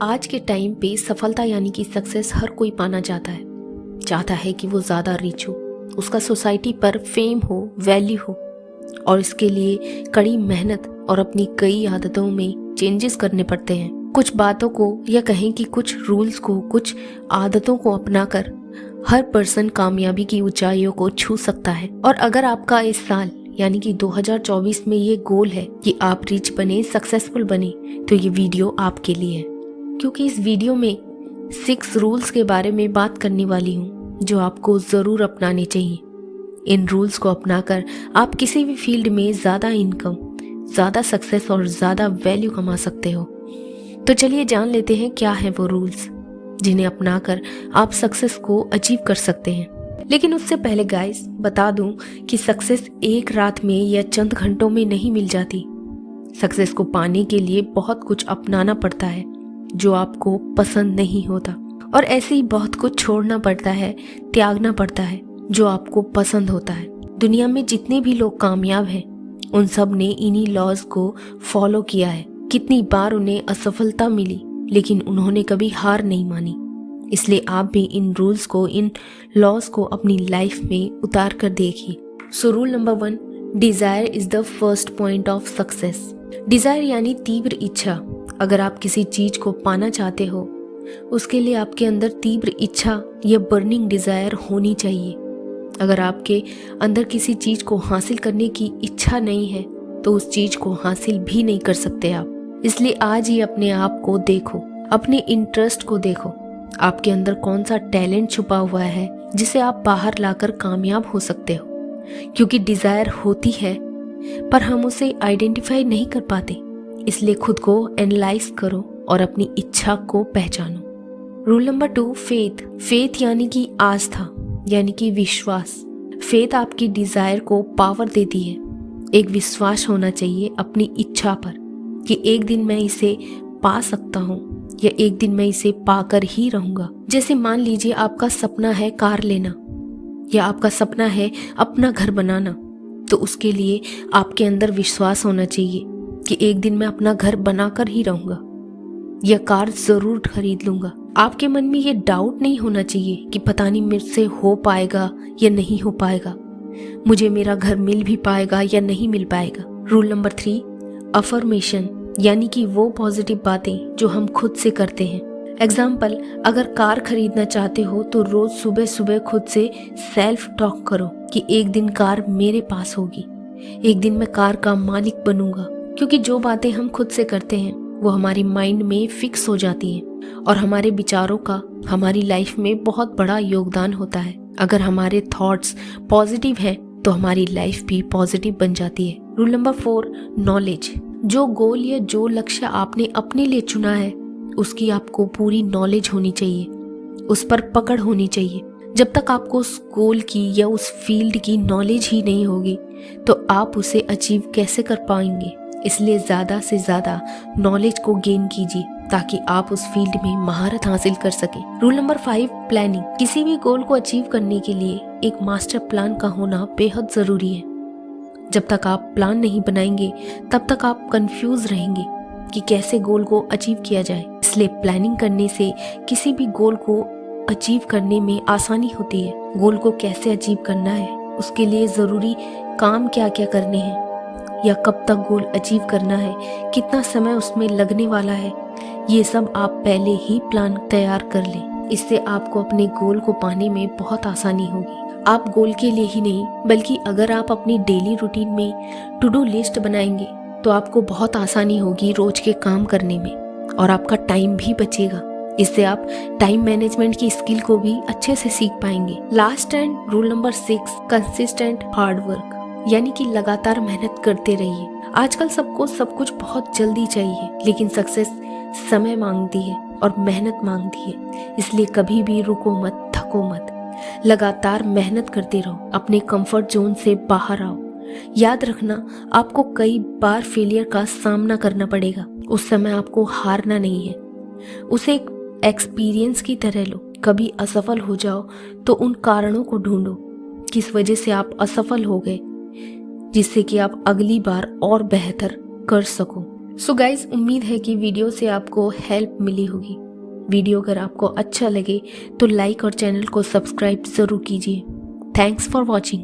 आज के टाइम पे सफलता यानी कि सक्सेस हर कोई पाना चाहता है कि वो ज़्यादा रिच हो, उसका सोसाइटी पर फेम हो, वैल्यू हो, और इसके लिए कड़ी मेहनत और अपनी कई आदतों में चेंजेस करने पड़ते हैं। कुछ बातों को या कहें कि कुछ रूल्स को, कुछ आदतों को अपनाकर हर पर्सन कामयाबी की ऊंचाइयों को छू सकता है। और अगर आपका इस साल यानी कि 2024 में ये गोल है कि आप रिच बने, सक्सेसफुल बने, तो ये वीडियो आपके लिए है, क्योंकि इस वीडियो में 6 रूल्स के बारे में बात करने वाली हूँ जो आपको ज़रूर अपनाने चाहिए। इन रूल्स को अपनाकर आप किसी भी फील्ड में ज़्यादा इनकम, ज़्यादा सक्सेस और ज़्यादा वैल्यू कमा सकते हो। तो चलिए जान लेते हैं क्या है वो रूल्स जिन्हें अपनाकर आप सक्सेस को अचीव कर सकते हैं। लेकिन उससे पहले गाइस बता दूं कि सक्सेस एक रात में या चंद घंटों में नहीं मिल जाती। सक्सेस को पाने के लिए बहुत कुछ अपनाना पड़ता है जो आपको पसंद नहीं होता, और ऐसे ही बहुत कुछ छोड़ना पड़ता है, त्यागना पड़ता है जो आपको पसंद होता है। दुनिया में जितने भी लोग कामयाब हैं उन सब ने इन्हीं लॉज को फॉलो किया है। कितनी बार उन्हें असफलता मिली लेकिन उन्होंने कभी हार नहीं मानी। इसलिए आप भी इन रूल्स को, इन लॉज को अपनी लाइफ में उतार कर देखिए। So rule number 1, desire is the first point of success. Desire यानी तीव्र इच्छा। अगर आप किसी चीज को पाना चाहते हो, उसके लिए आपके अंदर तीव्र इच्छा या बर्निंग डिजायर होनी चाहिए। अगर आपके अंदर किसी चीज को हासिल करने की इच्छा नहीं है तो उस चीज को हासिल भी नहीं कर सकते आप। इसलिए आज ही अपने आप को देखो, अपने इंटरेस्ट को देखो, आपके अंदर कौन सा टैलेंट छुपा हुआ है जिसे आप बाहर लाकर कामयाब हो सकते हो। क्योंकि डिजायर होती है पर हम उसे आइडेंटिफाई नहीं कर पाते। इसलिए खुद को एनालाइज करो और अपनी इच्छा को पहचानो। रूल नंबर 2, फेथ यानी कि आस्था, यानी कि विश्वास। फेथ आपकी डिजायर को पावर देती है। एक विश्वास होना चाहिए अपनी इच्छा पर कि एक दिन मैं इसे पा सकता हूँ या एक दिन मैं इसे पाकर ही रहूंगा। जैसे मान लीजिए आपका सपना है कार लेना या आपका सपना है अपना घर बनाना, तो उसके लिए आपके अंदर विश्वास होना चाहिए कि एक दिन मैं अपना घर बनाकर ही रहूंगा या कार जरूर खरीद लूंगा। आपके मन में ये डाउट नहीं होना चाहिए कि पता नहीं मुझसे हो पाएगा या नहीं हो पाएगा, मुझे मेरा घर मिल भी पाएगा या नहीं मिल पाएगा। रूल नंबर 3, अफर्मेशन, यानी कि वो पॉजिटिव बातें जो हम खुद से करते हैं। एग्जाम्पल, अगर कार खरीदना चाहते हो तो रोज सुबह सुबह खुद से सेल्फ टॉक करो कि एक दिन कार मेरे पास होगी, एक दिन मैं कार का मालिक बनूंगा। क्योंकि जो बातें हम खुद से करते हैं वो हमारी माइंड में फिक्स हो जाती हैं और हमारे विचारों का हमारी लाइफ में बहुत बड़ा योगदान होता है। अगर हमारे थॉट्स पॉजिटिव हैं तो हमारी लाइफ भी पॉजिटिव बन जाती है। Rule number 4, knowledge. जो गोल या जो लक्ष्य आपने अपने लिए चुना है उसकी आपको पूरी नॉलेज होनी चाहिए, उस पर पकड़ होनी चाहिए। जब तक आपको उस गोल की या उस फील्ड की नॉलेज ही नहीं होगी तो आप उसे अचीव कैसे कर पाएंगे। इसलिए ज़्यादा से ज़्यादा नॉलेज को गेन कीजिए ताकि आप उस फील्ड में महारत हासिल कर सकें। Rule number 5, planning. किसी भी गोल को अचीव करने के लिए एक मास्टर प्लान का होना बेहद ज़रूरी है। जब तक आप प्लान नहीं बनाएंगे तब तक आप कंफ्यूज रहेंगे कि कैसे गोल को अचीव किया जाए। इसलिए प्लानिंग करने से किसी भी गोल को अचीव करने में आसानी होती है। गोल को कैसे अचीव करना है, उसके लिए ज़रूरी काम क्या क्या करने हैं या कब तक गोल अचीव करना है, कितना समय उसमें लगने वाला है, ये सब आप पहले ही प्लान तैयार कर लें। इससे आपको अपने गोल को पाने में बहुत आसानी होगी। आप गोल के लिए ही नहीं बल्कि अगर आप अपनी डेली रूटीन में टू डू लिस्ट बनाएंगे तो आपको बहुत आसानी होगी रोज के काम करने में और आपका टाइम भी बचेगा। इससे आप टाइम मैनेजमेंट की स्किल को भी अच्छे से सीख पाएंगे। Last and rule number 6, consistent hard work, यानी कि लगातार मेहनत करते रहिए। आजकल सबको सब कुछ बहुत जल्दी चाहिए लेकिन सक्सेस समय मांगती है और मेहनत मांगती है। इसलिए कभी भी रुको मत, थको मत, लगातार मेहनत करते रहो, अपने कंफर्ट जोन से बाहर आओ। याद रखना, आपको कई बार फेलियर का सामना करना पड़ेगा। उस समय आपको हारना नहीं है, उसे एक एक्सपीरियंस की तरह लो। कभी असफल हो जाओ तो उन कारणों को ढूंढो किस वजह से आप असफल हो गए, जिससे कि आप अगली बार और बेहतर कर सको। सो गाइज, उम्मीद है कि वीडियो से आपको हेल्प मिली होगी। वीडियो अगर आपको अच्छा लगे तो लाइक और चैनल को सब्सक्राइब ज़रूर कीजिए। Thanks for watching.